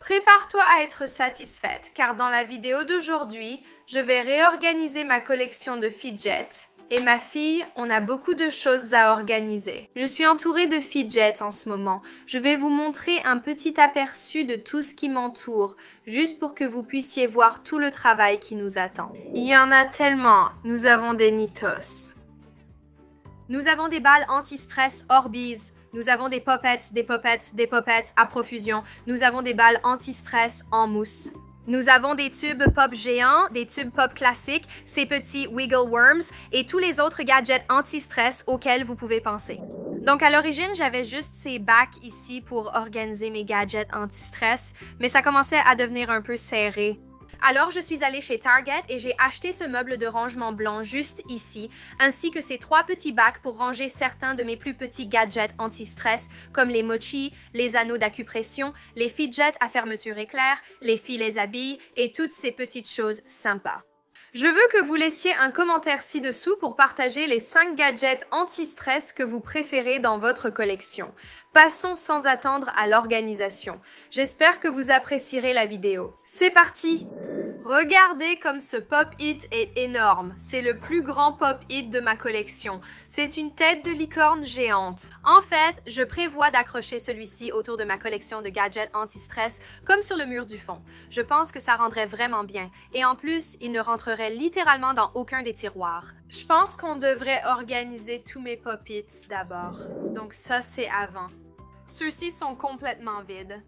Prépare-toi à être satisfaite, car dans la vidéo d'aujourd'hui, je vais réorganiser ma collection de fidgets. Et ma fille, on a beaucoup de choses à organiser. Je suis entourée de fidgets en ce moment. Je vais vous montrer un petit aperçu de tout ce qui m'entoure, juste pour que vous puissiez voir tout le travail qui nous attend. Il y en a tellement. Nous avons des Nitos. Nous avons des balles anti-stress Orbeez. Nous avons des popettes, des popettes, des popettes à profusion. Nous avons des balles anti-stress en mousse. Nous avons des tubes pop géants, des tubes pop classiques, ces petits Wiggle Worms et tous les autres gadgets anti-stress auxquels vous pouvez penser. Donc à l'origine, j'avais juste ces bacs ici pour organiser mes gadgets anti-stress, mais ça commençait à devenir un peu serré. Alors, je suis allée chez Target et j'ai acheté ce meuble de rangement blanc juste ici, ainsi que ces 3 petits bacs pour ranger certains de mes plus petits gadgets anti-stress, comme les mochis, les anneaux d'acupression, les fidgets à fermeture éclair, les filets à billes et toutes ces petites choses sympas. Je veux que vous laissiez un commentaire ci-dessous pour partager les 5 gadgets anti-stress que vous préférez dans votre collection. Passons sans attendre à l'organisation. J'espère que vous apprécierez la vidéo. C'est parti! Regardez comme ce pop-it est énorme. C'est le plus grand pop-it de ma collection. C'est une tête de licorne géante. En fait, je prévois d'accrocher celui-ci autour de ma collection de gadgets anti-stress comme sur le mur du fond. Je pense que ça rendrait vraiment bien. Et en plus, il ne rentrerait littéralement dans aucun des tiroirs. Je pense qu'on devrait organiser tous mes pop-its d'abord. Donc ça, c'est avant. Ceux-ci sont complètement vides.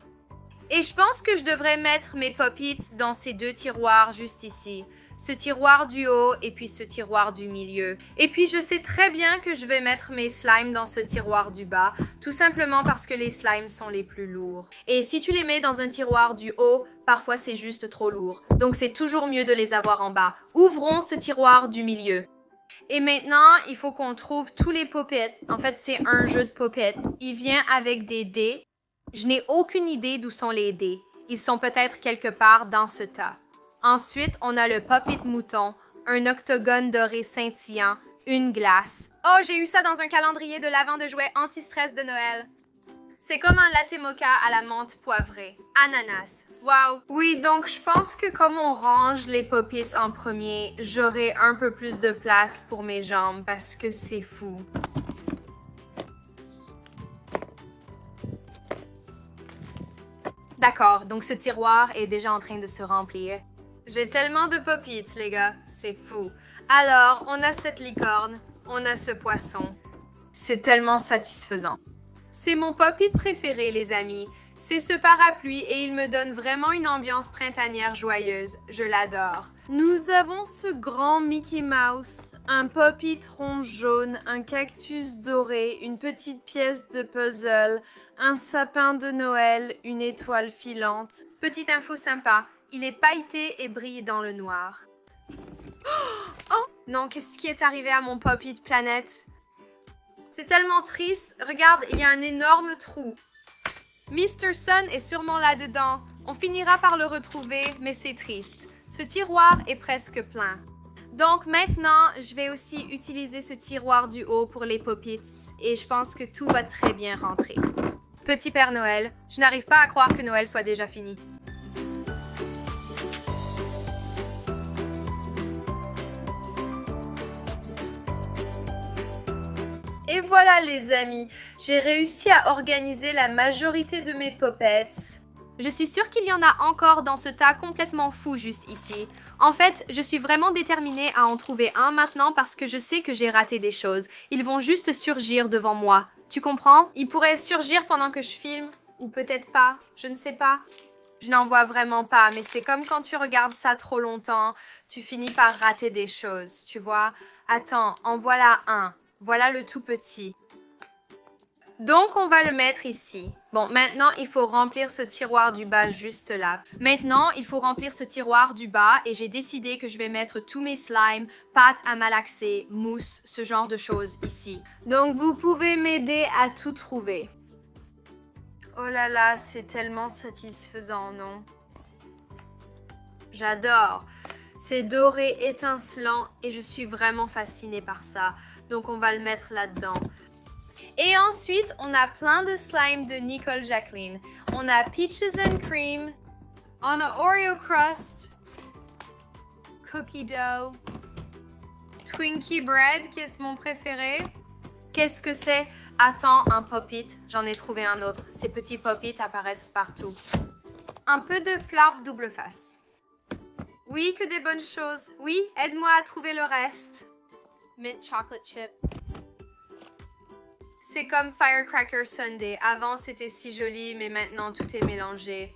Et je pense que je devrais mettre mes pop-its dans ces 2 tiroirs juste ici. Ce tiroir du haut et puis ce tiroir du milieu. Et puis je sais très bien que je vais mettre mes slimes dans ce tiroir du bas, tout simplement parce que les slimes sont les plus lourds. Et si tu les mets dans un tiroir du haut, parfois c'est juste trop lourd. Donc c'est toujours mieux de les avoir en bas. Ouvrons ce tiroir du milieu. Et maintenant, il faut qu'on trouve tous les pop-its. En fait, c'est un jeu de pop-its. Il vient avec des dés. Je n'ai aucune idée d'où sont les dés. Ils sont peut-être quelque part dans ce tas. Ensuite, on a le pop-it mouton, un octogone doré scintillant, une glace. Oh, j'ai eu ça dans un calendrier de l'avant de jouets anti-stress de Noël. C'est comme un latte mocha à la menthe poivrée. Ananas. Wow! Oui, donc je pense que comme on range les pop-its en premier, j'aurai un peu plus de place pour mes jambes parce que c'est fou. D'accord, donc ce tiroir est déjà en train de se remplir. J'ai tellement de pop-its, les gars, c'est fou. Alors, on a cette licorne, on a ce poisson. C'est tellement satisfaisant. C'est mon pop-it préféré, les amis. C'est ce parapluie et il me donne vraiment une ambiance printanière joyeuse. Je l'adore. Nous avons ce grand Mickey Mouse, un pop-it rond jaune, un cactus doré, une petite pièce de puzzle, un sapin de Noël, une étoile filante. Petite info sympa, il est pailleté et brille dans le noir. Oh non, qu'est-ce qui est arrivé à mon pop-it planète? C'est tellement triste. Regarde, il y a un énorme trou. Mr. Sun est sûrement là-dedans. On finira par le retrouver, mais c'est triste. Ce tiroir est presque plein. Donc maintenant, je vais aussi utiliser ce tiroir du haut pour les pop-its et je pense que tout va très bien rentrer. Petit Père Noël, je n'arrive pas à croire que Noël soit déjà fini. Et voilà les amis, j'ai réussi à organiser la majorité de mes popettes. Je suis sûre qu'il y en a encore dans ce tas complètement fou juste ici. En fait, je suis vraiment déterminée à en trouver un maintenant parce que je sais que j'ai raté des choses. Ils vont juste surgir devant moi. Tu comprends? Ils pourraient surgir pendant que je filme, ou peut-être pas, je ne sais pas. Je n'en vois vraiment pas, mais c'est comme quand tu regardes ça trop longtemps, tu finis par rater des choses, tu vois? Attends, en voilà un. Voilà le tout petit. Donc, on va le mettre ici. Bon, maintenant, il faut remplir ce tiroir du bas juste là. Maintenant, il faut remplir ce tiroir du bas et j'ai décidé que je vais mettre tous mes slimes, pâtes à malaxer, mousse, ce genre de choses ici. Donc, vous pouvez m'aider à tout trouver. Oh là là, c'est tellement satisfaisant, non? J'adore. C'est doré, étincelant et je suis vraiment fascinée par ça. Donc, on va le mettre là-dedans. Et ensuite, on a plein de slime de Nicole Jacqueline. On a Peaches and Cream, On a Oreo crust, cookie dough, Twinkie bread, qui est mon préféré. Qu'est-ce que c'est? Attends, un pop-it. J'en ai trouvé un autre. Ces petits pop-it apparaissent partout. Un peu de flap double face. Oui, que des bonnes choses. Oui, aide-moi à trouver le reste. Mint chocolate chip. C'est comme Firecracker Sundae. Avant, c'était si joli, mais maintenant, tout est mélangé.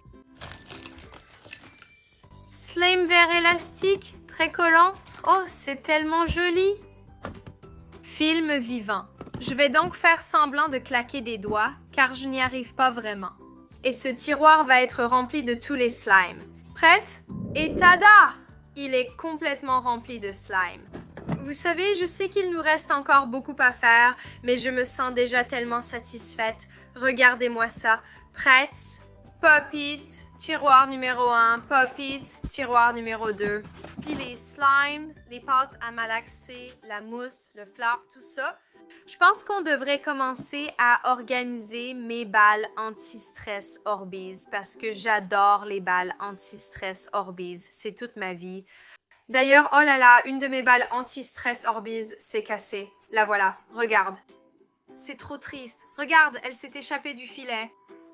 Slime vert élastique, très collant. Oh, c'est tellement joli. Film vivant. Je vais donc faire semblant de claquer des doigts, car je n'y arrive pas vraiment. Et ce tiroir va être rempli de tous les slimes. Prête? Et tada! Il est complètement rempli de slime. Vous savez, je sais qu'il nous reste encore beaucoup à faire, mais je me sens déjà tellement satisfaite. Regardez-moi ça. Prête? Pop-it, tiroir numéro 1, pop-it, tiroir numéro 2. Puis les slimes, les pâtes à malaxer, la mousse, le flap, tout ça. Je pense qu'on devrait commencer à organiser mes balles anti-stress Orbeez parce que j'adore les balles anti-stress Orbeez. C'est toute ma vie. D'ailleurs, oh là là, une de mes balles anti-stress Orbeez s'est cassée. La voilà, regarde. C'est trop triste. Regarde, elle s'est échappée du filet.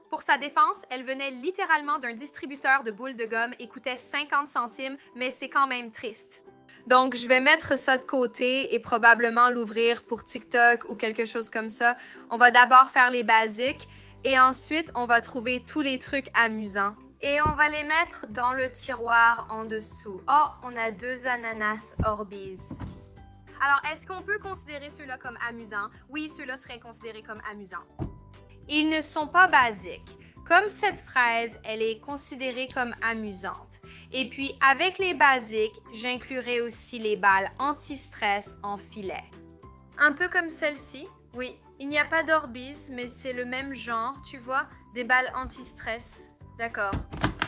Pour sa défense, elle venait littéralement d'un distributeur de boules de gomme et coûtait 50 centimes, mais c'est quand même triste. Donc, je vais mettre ça de côté et probablement l'ouvrir pour TikTok ou quelque chose comme ça. On va d'abord faire les basiques et ensuite, on va trouver tous les trucs amusants. Et on va les mettre dans le tiroir en dessous. Oh, on a 2 ananas Orbeez. Alors, est-ce qu'on peut considérer ceux-là comme amusants? Oui, ceux-là seraient considérés comme amusants. Ils ne sont pas basiques. Comme cette fraise, elle est considérée comme amusante. Et puis, avec les basiques, j'inclurai aussi les balles anti-stress en filet. Un peu comme celle-ci. Oui, il n'y a pas d'Orbeez, mais c'est le même genre, tu vois, des balles anti-stress. D'accord.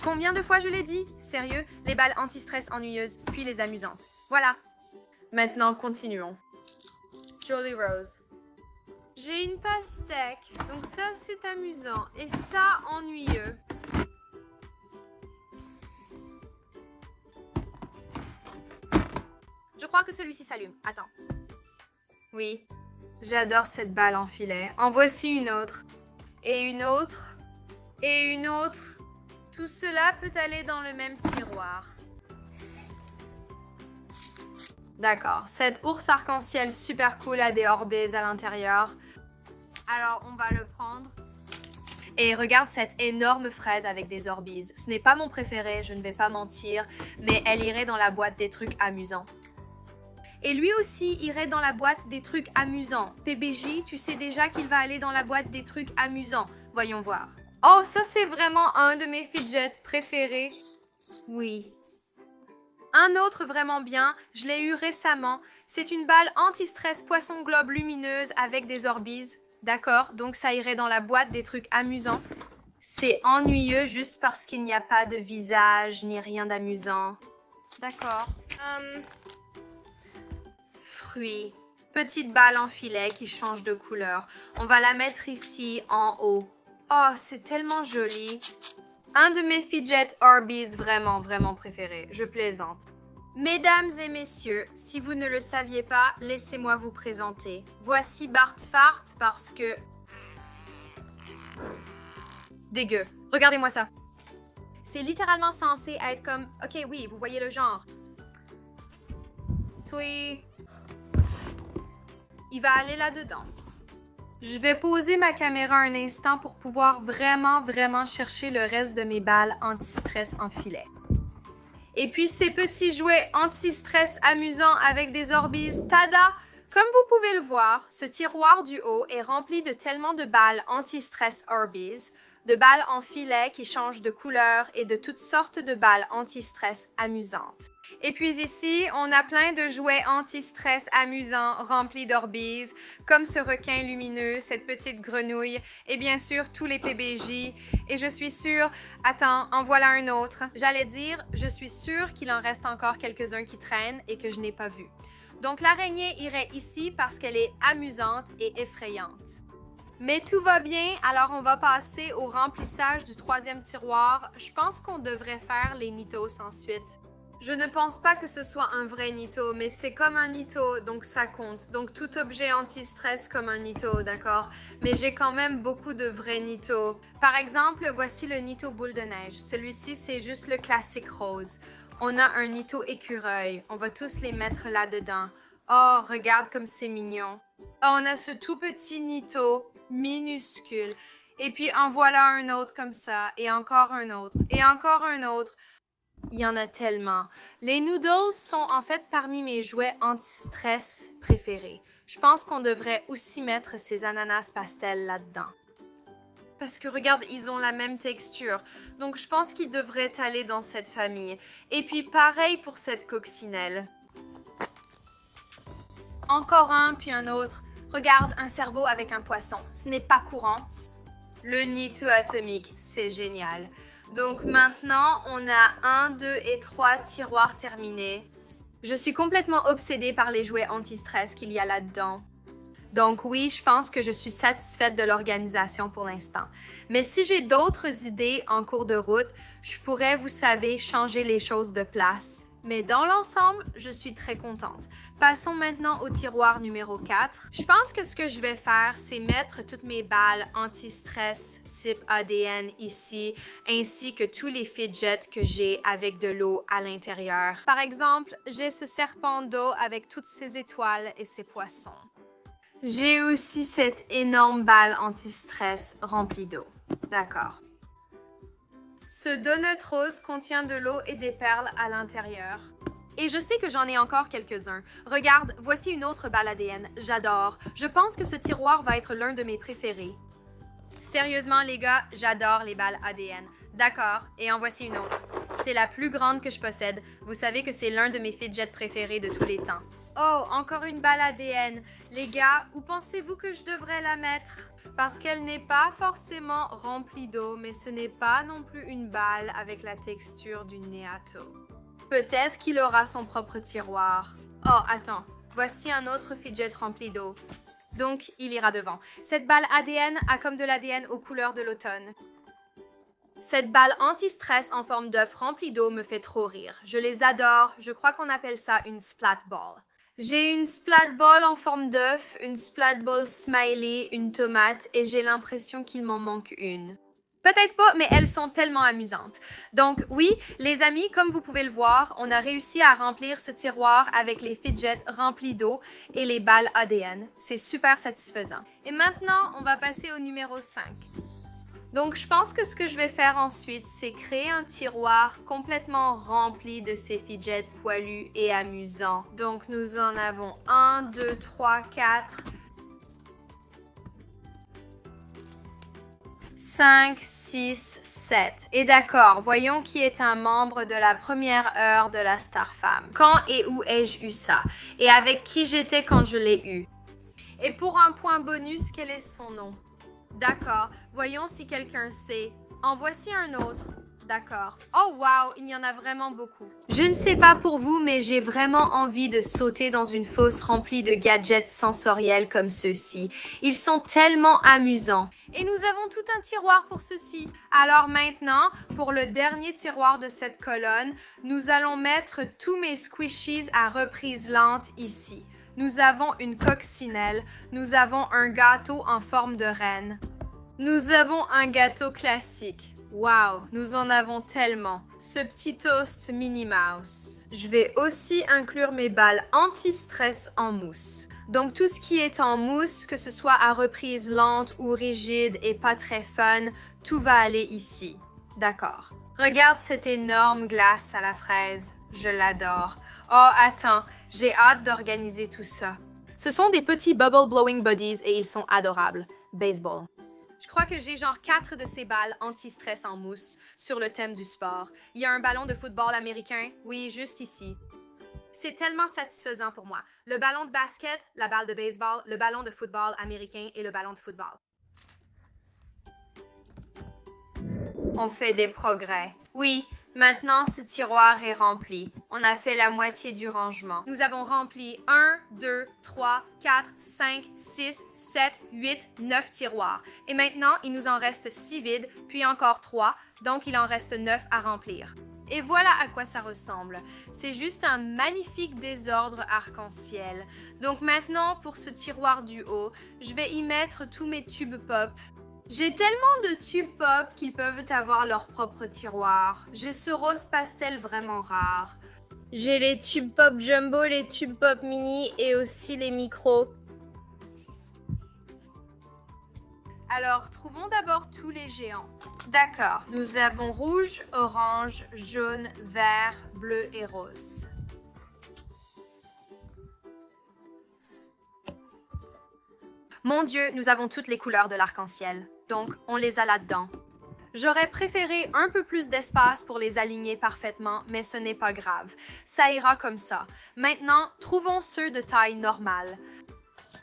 Combien de fois je l'ai dit? Sérieux, les balles anti-stress ennuyeuses, puis les amusantes. Voilà. Maintenant, continuons. Jolly Rose. J'ai une pastèque, donc ça c'est amusant et ça ennuyeux. Je crois que celui-ci s'allume. Attends. Oui, j'adore cette balle en filet. En voici une autre. Et une autre. Et une autre. Tout cela peut aller dans le même tiroir. D'accord, cet ours arc-en-ciel super cool a des Orbeez à l'intérieur. Alors, on va le prendre. Et regarde cette énorme fraise avec des Orbeez. Ce n'est pas mon préféré, je ne vais pas mentir, mais elle irait dans la boîte des trucs amusants. Et lui aussi irait dans la boîte des trucs amusants. PBJ, tu sais déjà qu'il va aller dans la boîte des trucs amusants. Voyons voir. Oh, ça c'est vraiment un de mes fidgets préférés. Oui. Un autre vraiment bien, je l'ai eu récemment, c'est une balle anti-stress poisson globe lumineuse avec des Orbeez. D'accord, donc ça irait dans la boîte des trucs amusants. C'est ennuyeux juste parce qu'il n'y a pas de visage ni rien d'amusant. D'accord. Fruits. Petite balle en filet qui change de couleur. On va la mettre ici en haut. Oh, c'est tellement joli. Un de mes fidgets Orbeez vraiment, vraiment préférés. Je plaisante. Mesdames et messieurs, si vous ne le saviez pas, laissez-moi vous présenter. Voici Bart Fart parce que... Dégueu. Regardez-moi ça. C'est littéralement censé être comme... Ok, oui, vous voyez le genre. Tui. Il va aller là-dedans. Je vais poser ma caméra un instant pour pouvoir vraiment chercher le reste de mes balles anti-stress en filet. Et puis ces petits jouets anti-stress amusants avec des Orbeez, tada! Comme vous pouvez le voir, ce tiroir du haut est rempli de tellement de balles anti-stress Orbeez, de balles en filet qui changent de couleur et de toutes sortes de balles anti-stress amusantes. Et puis ici, on a plein de jouets anti-stress amusants remplis d'Orbeez, comme ce requin lumineux, cette petite grenouille, et bien sûr tous les PBJ. Et je suis sûre... Attends, en voilà un autre. J'allais dire, je suis sûre qu'il en reste encore quelques-uns qui traînent et que je n'ai pas vus. Donc l'araignée irait ici parce qu'elle est amusante et effrayante. Mais tout va bien, alors on va passer au remplissage du troisième tiroir. Je pense qu'on devrait faire les Nitos ensuite. Je ne pense pas que ce soit un vrai Nito, mais c'est comme un Nito, donc ça compte. Donc tout objet anti-stress comme un Nito, d'accord? Mais j'ai quand même beaucoup de vrais Nitos. Par exemple, voici le Nito boule de neige. Celui-ci, c'est juste le classique rose. On a un Nito écureuil. On va tous les mettre là-dedans. Oh, regarde comme c'est mignon. Oh, on a ce tout petit Nito, minuscule. Et puis en voilà un autre comme ça, et encore un autre, et encore un autre. Il y en a tellement. Les noodles sont en fait parmi mes jouets anti-stress préférés. Je pense qu'on devrait aussi mettre ces ananas pastel là-dedans. Parce que regarde, ils ont la même texture. Donc je pense qu'ils devraient aller dans cette famille. Et puis pareil pour cette coccinelle. Encore un, puis un autre. Regarde, un cerveau avec un poisson. Ce n'est pas courant. Le Nito atomique, c'est génial. Donc maintenant, on a 1, 2 et 3 tiroirs terminés. Je suis complètement obsédée par les jouets anti-stress qu'il y a là-dedans. Donc oui, je pense que je suis satisfaite de l'organisation pour l'instant. Mais si j'ai d'autres idées en cours de route, je pourrais, vous savez, changer les choses de place. Mais dans l'ensemble, je suis très contente. Passons maintenant au tiroir numéro 4. Je pense que ce que je vais faire, c'est mettre toutes mes balles anti-stress type ADN ici, ainsi que tous les fidgets que j'ai avec de l'eau à l'intérieur. Par exemple, j'ai ce serpent d'eau avec toutes ses étoiles et ses poissons. J'ai aussi cette énorme balle anti-stress remplie d'eau. D'accord. Ce donut rose contient de l'eau et des perles à l'intérieur. Et je sais que j'en ai encore quelques-uns. Regarde, voici une autre balle ADN. J'adore. Je pense que ce tiroir va être l'un de mes préférés. Sérieusement, les gars, j'adore les balles ADN. D'accord, et en voici une autre. C'est la plus grande que je possède. Vous savez que c'est l'un de mes fidgets préférés de tous les temps. Oh, encore une balle ADN. Les gars, où pensez-vous que je devrais la mettre? Parce qu'elle n'est pas forcément remplie d'eau, mais ce n'est pas non plus une balle avec la texture du Neato. Peut-être qu'il aura son propre tiroir. Oh, attends. Voici un autre fidget rempli d'eau. Donc, il ira devant. Cette balle ADN a comme de l'ADN aux couleurs de l'automne. Cette balle anti-stress en forme d'œuf remplie d'eau me fait trop rire. Je les adore. Je crois qu'on appelle ça une splat ball. J'ai une splat ball en forme d'œuf, une splat ball smiley, une tomate et j'ai l'impression qu'il m'en manque une. Peut-être pas, mais elles sont tellement amusantes. Donc oui, les amis, comme vous pouvez le voir, on a réussi à remplir ce tiroir avec les fidgets remplis d'eau et les balles ADN. C'est super satisfaisant. Et maintenant, on va passer au numéro 5. Donc, je pense que ce que je vais faire ensuite, c'est créer un tiroir complètement rempli de ces fidgets poilus et amusants. Donc, nous en avons 1, 2, 3, 4, 5, 6, 7. Et d'accord, voyons qui est un membre de la première heure de la Star Femme. Quand et où ai-je eu ça? Et avec qui j'étais quand je l'ai eu? Et pour un point bonus, quel est son nom? D'accord. Voyons si quelqu'un sait. En voici un autre. D'accord. Oh wow, il y en a vraiment beaucoup. Je ne sais pas pour vous, mais j'ai vraiment envie de sauter dans une fosse remplie de gadgets sensoriels comme ceux-ci. Ils sont tellement amusants. Et nous avons tout un tiroir pour ceci. Alors maintenant, pour le dernier tiroir de cette colonne, nous allons mettre tous mes squishies à reprise lente ici. Nous avons une coccinelle, nous avons un gâteau en forme de reine. Nous avons un gâteau classique. Wow, nous en avons tellement. Ce petit toast Minnie Mouse. Je vais aussi inclure mes balles anti-stress en mousse. Donc tout ce qui est en mousse, que ce soit à reprise lente ou rigide et pas très fun, tout va aller ici. D'accord. Regarde cette énorme glace à la fraise. Je l'adore. Oh, attends, j'ai hâte d'organiser tout ça. Ce sont des petits bubble blowing buddies et ils sont adorables. Baseball. Je crois que j'ai genre 4 de ces balles anti-stress en mousse sur le thème du sport. Il y a un ballon de football américain, oui, juste ici. C'est tellement satisfaisant pour moi. Le ballon de basket, la balle de baseball, le ballon de football américain et le ballon de football. On fait des progrès. Oui, Maintenant, ce tiroir est rempli. On a fait la moitié du rangement. Nous avons rempli 1, 2, 3, 4, 5, 6, 7, 8, 9 tiroirs. Et maintenant, il nous en reste 6 vides, puis encore 3, donc il en reste 9 à remplir. Et voilà à quoi ça ressemble. C'est juste un magnifique désordre arc-en-ciel. Donc maintenant, pour ce tiroir du haut, je vais y mettre tous mes tubes pop. J'ai tellement de tubes pop qu'ils peuvent avoir leur propre tiroir. J'ai ce rose pastel vraiment rare. J'ai les tubes pop jumbo, les tubes pop mini et aussi les micros. Alors, trouvons d'abord tous les géants. D'accord, nous avons rouge, orange, jaune, vert, bleu et rose. Mon Dieu, nous avons toutes les couleurs de l'arc-en-ciel, donc on les a là-dedans. J'aurais préféré un peu plus d'espace pour les aligner parfaitement, mais ce n'est pas grave. Ça ira comme ça. Maintenant, trouvons ceux de taille normale.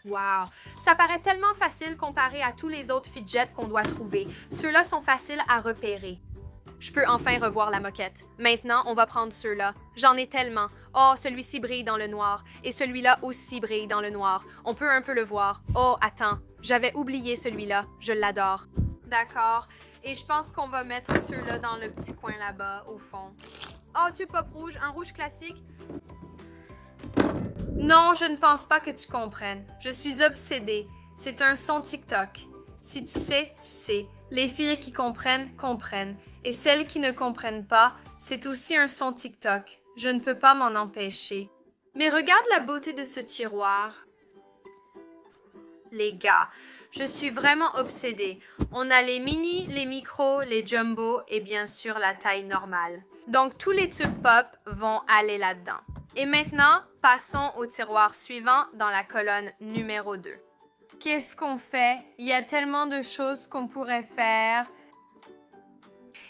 Wow! Ça paraît tellement facile comparé à tous les autres fidgets qu'on doit trouver. Ceux-là sont faciles à repérer. Je peux enfin revoir la moquette. Maintenant, on va prendre ceux-là. J'en ai tellement. Oh, celui-ci brille dans le noir. Et celui-là aussi brille dans le noir. On peut un peu le voir. Oh, attends. J'avais oublié celui-là. Je l'adore. D'accord. Et je pense qu'on va mettre ceux-là dans le petit coin là-bas, au fond. Oh, tube pop rouge. Un rouge classique. Non, je ne pense pas que tu comprennes. Je suis obsédée. C'est un son TikTok. Si tu sais, tu sais. Les filles qui comprennent, comprennent. Et celles qui ne comprennent pas, c'est aussi un son TikTok. Je ne peux pas m'en empêcher. Mais regarde la beauté de ce tiroir. Les gars, je suis vraiment obsédée. On a les mini, les micros, les jumbo et bien sûr la taille normale. Donc tous les tubes pop vont aller là-dedans. Et maintenant, passons au tiroir suivant dans la colonne numéro 2. Qu'est-ce qu'on fait? Il y a tellement de choses qu'on pourrait faire.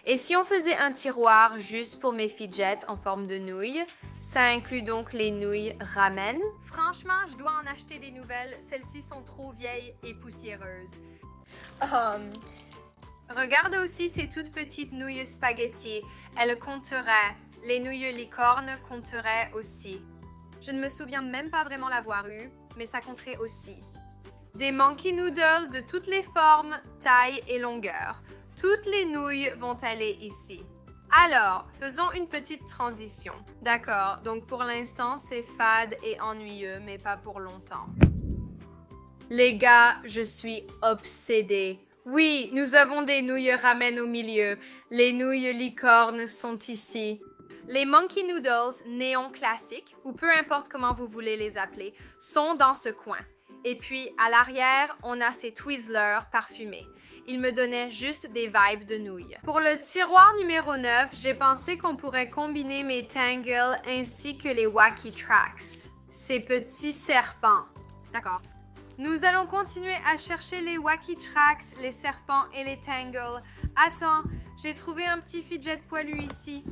Et si on faisait un tiroir juste pour mes fidgets en forme de nouilles, ça inclut donc les nouilles ramen. Franchement, je dois en acheter des nouvelles. Celles-ci sont trop vieilles et poussiéreuses. Regarde aussi ces toutes petites nouilles spaghetti. Elles compteraient. Les nouilles licornes compteraient aussi. Je ne me souviens même pas vraiment l'avoir eu, mais ça compterait aussi. Des monkey noodles de toutes les formes, tailles et longueurs. Toutes les nouilles vont aller ici. Alors, faisons une petite transition. D'accord, donc pour l'instant, c'est fade et ennuyeux, mais pas pour longtemps. Les gars, je suis obsédée. Oui, nous avons des nouilles ramen au milieu. Les nouilles licornes sont ici. Les monkey noodles néon classiques, ou peu importe comment vous voulez les appeler, sont dans ce coin. Et puis, à l'arrière, on a ces Twizzlers parfumés. Ils me donnaient juste des vibes de nouilles. Pour le tiroir numéro 9, j'ai pensé qu'on pourrait combiner mes tangles ainsi que les Wacky Tracks. Ces petits serpents. D'accord. Nous allons continuer à chercher les Wacky Tracks, les serpents et les tangles. Attends, j'ai trouvé un petit fidget poilu ici.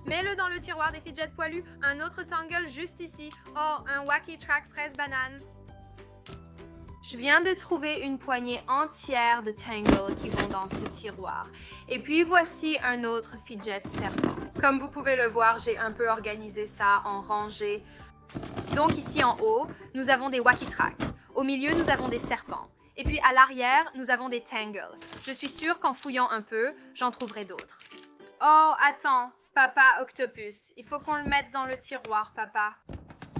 Mets-le dans le tiroir des fidgets poilus. Un autre tangle juste ici. Oh, un Wacky Track fraise banane. Je viens de trouver une poignée entière de tangles qui vont dans ce tiroir. Et puis voici un autre fidget serpent. Comme vous pouvez le voir, j'ai un peu organisé ça en rangées. Donc ici en haut, nous avons des Wacky Tracks. Au milieu, nous avons des serpents. Et puis à l'arrière, nous avons des tangles. Je suis sûre qu'en fouillant un peu, j'en trouverai d'autres. Oh, attends, Papa Octopus. Il faut qu'on le mette dans le tiroir, papa.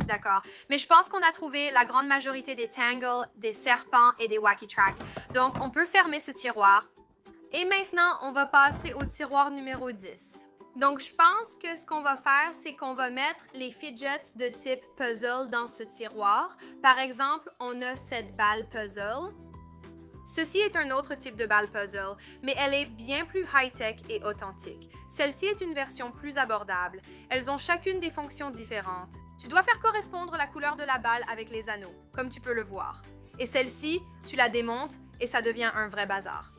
D'accord. Mais je pense qu'on a trouvé la grande majorité des tangles, des serpents et des Wacky Tracks. Donc, on peut fermer ce tiroir. Et maintenant, on va passer au tiroir numéro 10. Donc, je pense que ce qu'on va faire, c'est qu'on va mettre les fidgets de type puzzle dans ce tiroir. Par exemple, on a cette balle puzzle. Ceci est un autre type de balle puzzle, mais elle est bien plus high-tech et authentique. Celle-ci est une version plus abordable. Elles ont chacune des fonctions différentes. Tu dois faire correspondre la couleur de la balle avec les anneaux, comme tu peux le voir. Et celle-ci, tu la démontes et ça devient un vrai bazar.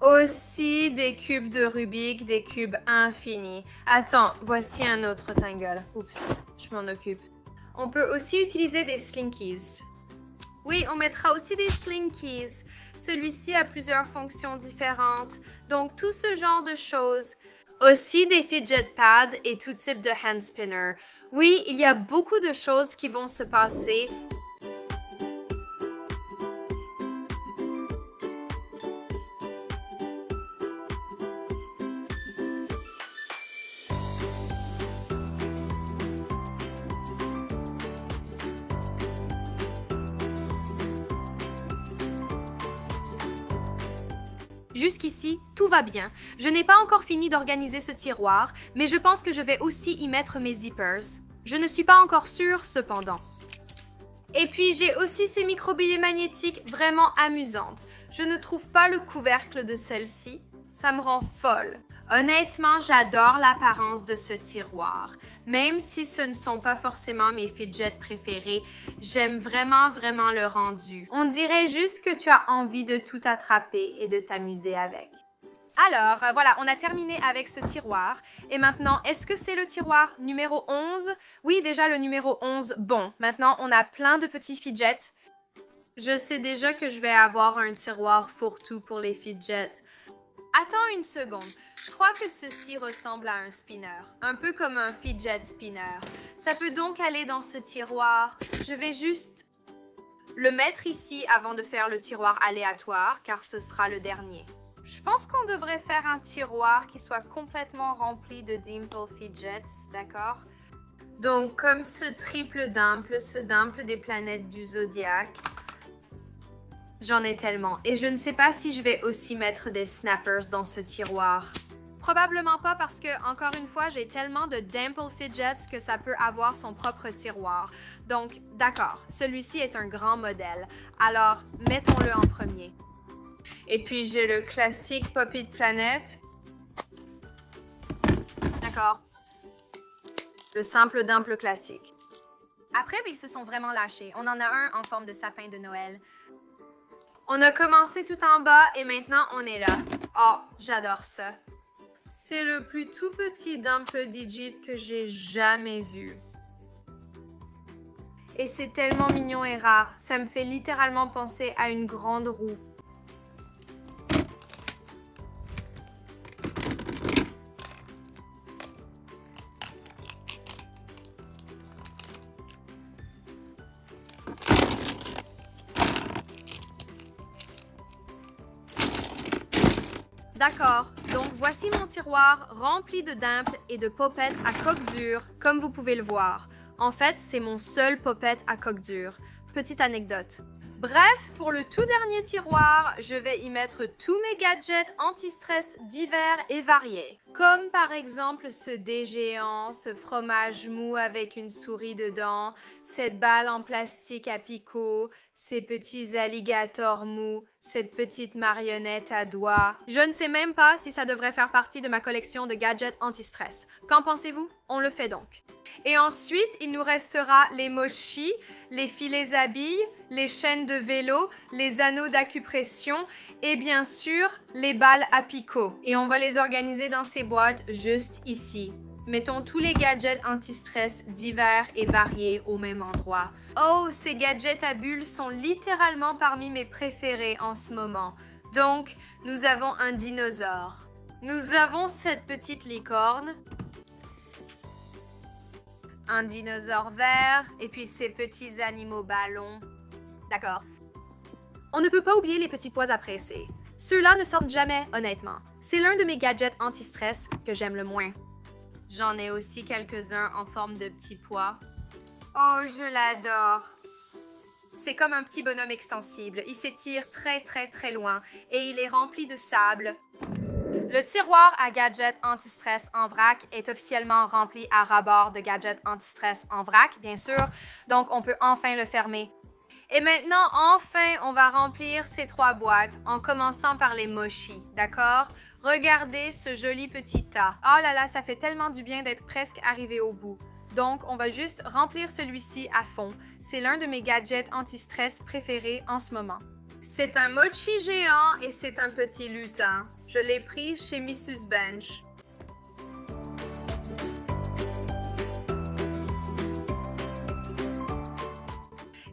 Aussi des cubes de Rubik, des cubes infinis. Attends, voici un autre tangle. Oups, je m'en occupe. On peut aussi utiliser des slinkies. Oui, on mettra aussi des slinkies. Celui-ci a plusieurs fonctions différentes. Donc, tout ce genre de choses. Aussi des fidget pads et tout type de hand spinner. Oui, il y a beaucoup de choses qui vont se passer. Jusqu'ici, tout va bien. Je n'ai pas encore fini d'organiser ce tiroir, mais je pense que je vais aussi y mettre mes zippers. Je ne suis pas encore sûre, cependant. Et puis, j'ai aussi ces micro-billets magnétiques vraiment amusantes. Je ne trouve pas le couvercle de celle-ci. Ça me rend folle. Honnêtement, j'adore l'apparence de ce tiroir. Même si ce ne sont pas forcément mes fidgets préférés, j'aime vraiment le rendu. On dirait juste que tu as envie de tout attraper et de t'amuser avec. Alors, voilà, on a terminé avec ce tiroir. Et maintenant, est-ce que c'est le tiroir numéro 11? Oui, déjà le numéro 11. Bon, maintenant, on a plein de petits fidgets. Je sais déjà que je vais avoir un tiroir fourre-tout pour les fidgets. Attends une seconde. Je crois que ceci ressemble à un spinner, un peu comme un fidget spinner. Ça peut donc aller dans ce tiroir. Je vais juste le mettre ici avant de faire le tiroir aléatoire, car ce sera le dernier. Je pense qu'on devrait faire un tiroir qui soit complètement rempli de Dimple Fidgets, d'accord? Donc, comme ce triple dimple, ce dimple des planètes du zodiaque. J'en ai tellement. Et je ne sais pas si je vais aussi mettre des snappers dans ce tiroir. Probablement pas parce que, encore une fois, j'ai tellement de Dimple Fidgets que ça peut avoir son propre tiroir. Donc, d'accord, celui-ci est un grand modèle. Alors, mettons-le en premier. Et puis, j'ai le classique Poppy de Planète. D'accord. Le simple dimple classique. Après, ils se sont vraiment lâchés. On en a un en forme de sapin de Noël. On a commencé tout en bas et maintenant on est là. Oh, j'adore ça. C'est le plus tout petit Dimple Digit que j'ai jamais vu. Et c'est tellement mignon et rare. Ça me fait littéralement penser à une grande roue. D'accord, donc voici mon tiroir rempli de dimples et de popettes à coque dure, comme vous pouvez le voir. En fait, c'est mon seul popette à coque dure. Petite anecdote. Bref, pour le tout dernier tiroir, je vais y mettre tous mes gadgets anti-stress divers et variés. Comme par exemple ce dé géant, ce fromage mou avec une souris dedans, cette balle en plastique à picot, ces petits alligators mous, cette petite marionnette à doigts. Je ne sais même pas si ça devrait faire partie de ma collection de gadgets anti-stress. Qu'en pensez-vous? On le fait donc. Et ensuite, il nous restera les mochis, les filets à billes, les chaînes de vélo, les anneaux d'acupression et bien sûr, les balles à picot. Et on va les organiser dans ces boîtes juste ici. Mettons tous les gadgets anti-stress divers et variés au même endroit. Oh, ces gadgets à bulles sont littéralement parmi mes préférés en ce moment. Donc, nous avons un dinosaure. Nous avons cette petite licorne. Un dinosaure vert et puis ces petits animaux ballons. D'accord. On ne peut pas oublier les petits pois à presser. Ceux-là ne sortent jamais, honnêtement. C'est l'un de mes gadgets anti-stress que j'aime le moins. J'en ai aussi quelques-uns en forme de petits pois. Oh, je l'adore! C'est comme un petit bonhomme extensible. Il s'étire très loin et il est rempli de sable. Le tiroir à gadgets anti-stress en vrac est officiellement rempli à ras-bord de gadgets anti-stress en vrac, bien sûr. Donc, on peut enfin le fermer. Et maintenant, enfin, on va remplir ces 3 boîtes en commençant par les mochis, d'accord? Regardez ce joli petit tas. Oh là là, ça fait tellement du bien d'être presque arrivé au bout. Donc, on va juste remplir celui-ci à fond. C'est l'un de mes gadgets anti-stress préférés en ce moment. C'est un mochi géant et c'est un petit lutin. Je l'ai pris chez Mrs. Bench.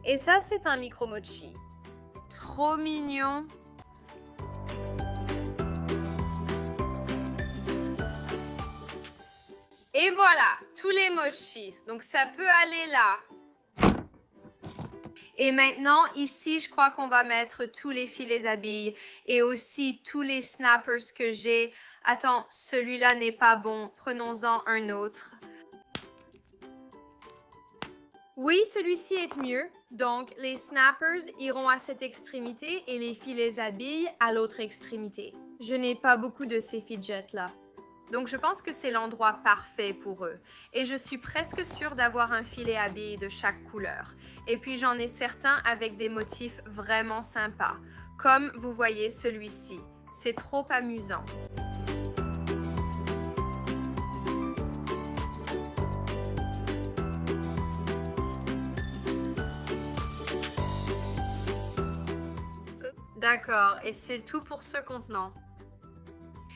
Et ça, c'est un micro-mochi. Trop mignon. Et voilà, tous les mochis. Donc ça peut aller là. Et maintenant, ici, je crois qu'on va mettre tous les filets à billes et aussi tous les snappers que j'ai. Attends, celui-là n'est pas bon. Prenons-en un autre. Oui, celui-ci est mieux. Donc, les snappers iront à cette extrémité et les filets à billes à l'autre extrémité. Je n'ai pas beaucoup de ces fidgets-là. Donc, je pense que c'est l'endroit parfait pour eux. Et je suis presque sûre d'avoir un filet à billes de chaque couleur. Et puis, j'en ai certains avec des motifs vraiment sympas. Comme vous voyez celui-ci. C'est trop amusant. D'accord, et c'est tout pour ce contenant.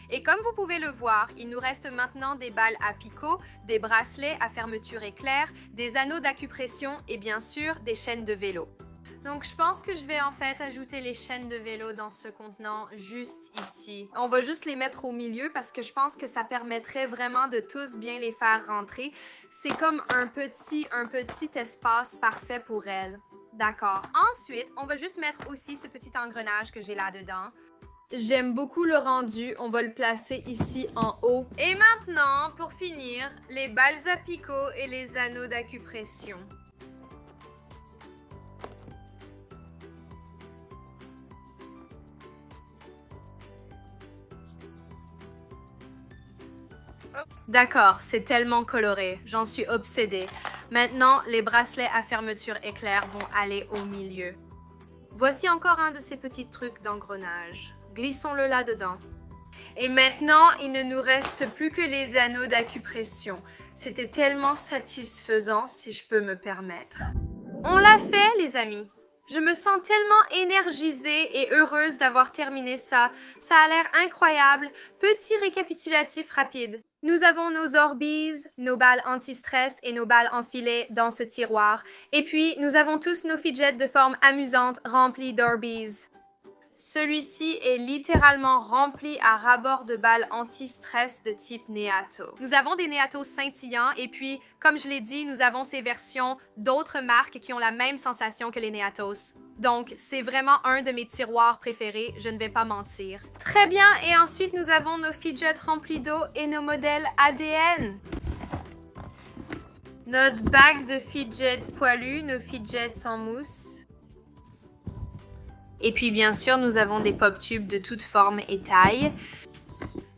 Et comme vous pouvez le voir, il nous reste maintenant des balles à picot, des bracelets à fermeture éclair, des anneaux d'acupression et bien sûr des chaînes de vélo. Donc je pense que je vais en fait ajouter les chaînes de vélo dans ce contenant juste ici. On va juste les mettre au milieu parce que je pense que ça permettrait vraiment de tous bien les faire rentrer. C'est comme un petit espace parfait pour elles. D'accord. Ensuite, on va juste mettre aussi ce petit engrenage que j'ai là-dedans. J'aime beaucoup le rendu, on va le placer ici en haut. Et maintenant, pour finir, les balles à picot et les anneaux d'acupression. D'accord, c'est tellement coloré, j'en suis obsédée. Maintenant, les bracelets à fermeture éclair vont aller au milieu. Voici encore un de ces petits trucs d'engrenage. Glissons-le là-dedans. Et maintenant, il ne nous reste plus que les anneaux d'acupression. C'était tellement satisfaisant, si je peux me permettre. On l'a fait, les amis. Je me sens tellement énergisée et heureuse d'avoir terminé ça. Ça a l'air incroyable. Petit récapitulatif rapide. Nous avons nos Orbeez, nos balles anti-stress et nos balles en filet dans ce tiroir. Et puis, nous avons tous nos fidgets de forme amusante remplis d'Orbeez. Celui-ci est littéralement rempli à ras-bord de balles anti-stress de type Neato. Nous avons des Neatos scintillants et puis, comme je l'ai dit, nous avons ces versions d'autres marques qui ont la même sensation que les Neatos. Donc, c'est vraiment un de mes tiroirs préférés, je ne vais pas mentir. Très bien, et ensuite nous avons nos fidgets remplis d'eau et nos modèles ADN. Notre bac de fidgets poilus, nos fidgets en mousse. Et puis bien sûr, nous avons des pop-tubes de toutes formes et tailles,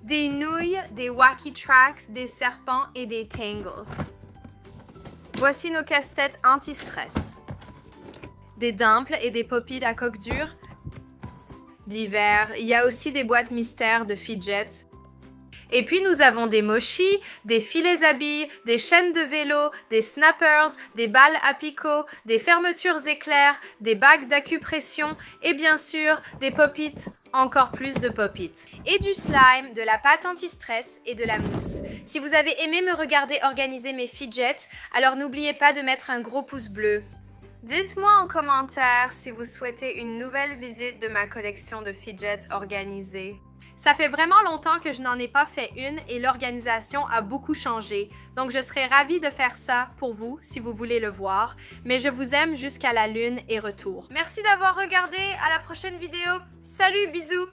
des nouilles, des wacky tracks, des serpents et des tangles. Voici nos casse-têtes anti-stress. Des dimples et des pop-it à coque dure. Divers, il y a aussi des boîtes mystères de fidgets. Et puis nous avons des mochis, des filets à billes, des chaînes de vélo, des snappers, des balles à picot, des fermetures éclairs, des bagues d'acupression et bien sûr des pop-it, encore plus de pop-it. Et du slime, de la pâte anti-stress et de la mousse. Si vous avez aimé me regarder organiser mes fidgets, alors n'oubliez pas de mettre un gros pouce bleu. Dites-moi en commentaire si vous souhaitez une nouvelle visite de ma collection de fidgets organisée. Ça fait vraiment longtemps que je n'en ai pas fait une et l'organisation a beaucoup changé. Donc, je serais ravie de faire ça pour vous si vous voulez le voir. Mais je vous aime jusqu'à la lune et retour. Merci d'avoir regardé. À la prochaine vidéo. Salut, bisous!